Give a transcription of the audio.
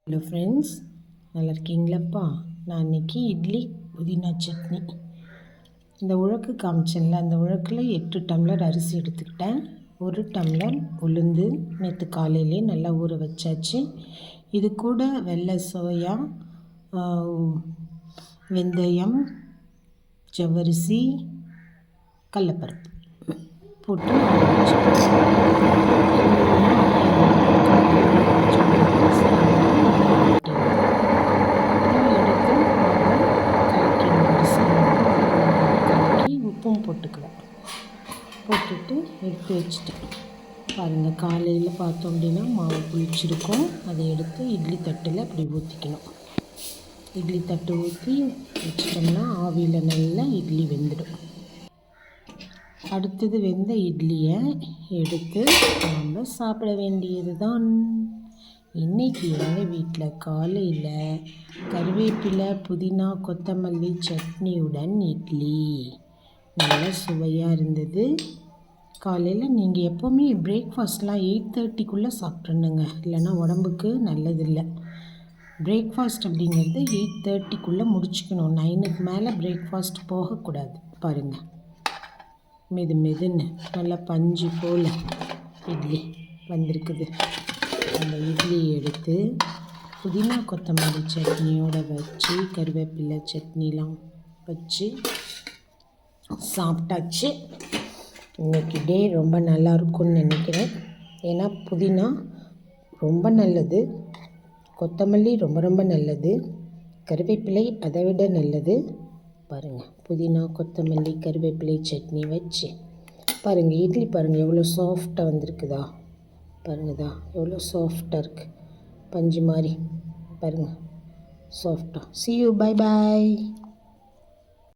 Hello friends, நல்லா இருக்கீங்களாப்பா? நான் இன்றைக்கி இட்லி புதினா சட்னி. இந்த உழக்கு காமிச்சேன்ல, அந்த உழக்கில் 8 டம்ளர் அரிசி எடுத்துக்கிட்டேன். 1 டம்ளர் உளுந்து நேற்று காலையிலே நல்லா ஊற வச்சாச்சு. இது கூட வெள்ளை சோயா, வெந்தயம், ஜவ்வரிசி, கடலப்பருப்பு போட்டு உப்பும் போட்டுக்குவேன். போட்டுட்டு எடுத்து வச்சுட்டேன். பாருங்கள், காலையில் பார்த்தோம் அப்படின்னா மாவு புளிச்சிருக்கும். அதை எடுத்து இட்லி தட்டில் அப்படி ஊற்றிக்கணும். இட்லி தட்டு ஊற்றி வச்சிட்டோம்னா ஆவியில் நல்லா இட்லி வெந்துடும். அடுத்தது வெந்த இட்லியை எடுத்து நம்ம சாப்பிட வேண்டியது தான். இன்றைக்கி எங்கள் வீட்டில் காலையில் கருவேப்பிலை, புதினா, கொத்தமல்லி சட்னியுடன் இட்லி நல்லா சுவையாக இருந்தது. காலையில் நீங்கள் எப்போவுமே பிரேக்ஃபாஸ்ட்லாம் 8:30க்குள்ளே சாப்பிட்றணுங்க, இல்லைன்னா உடம்புக்கு நல்லதில்லை. பிரேக்ஃபாஸ்ட் அப்படிங்கிறது 8:30க்குள்ளே முடிச்சுக்கணும். 9க்கு மேலே பிரேக்ஃபாஸ்ட் போகக்கூடாது. பாருங்கள், மெதுன்னு நல்லா பஞ்சு போல் இட்லி வந்திருக்குது. அந்த இட்லியை எடுத்து புதினா கொத்தமல்லி சட்னியோடு வச்சு, கருவேப்பிலை சட்னிலாம் வச்சு சாப்பிட்டாச்சு. இன்றைக்கி டே ரொம்ப நல்லா இருக்கும்னு நினைக்கிறேன். ஏன்னா புதினா ரொம்ப நல்லது, கொத்தமல்லி ரொம்ப நல்லது, கருவேப்பிலை அதை விட நல்லது. பாருங்கள், புதினா கொத்தமல்லி கருவேப்பிலை சட்னி வச்சு பாருங்கள். இட்லி பாருங்கள் எவ்வளோ சாஃப்டாக வந்திருக்குதா. பாருங்கதா எவ்வளோ சாஃப்டாக இருக்குது, பஞ்சு மாதிரி. பாருங்கள் சாஃப்டாக. See you, bye bye.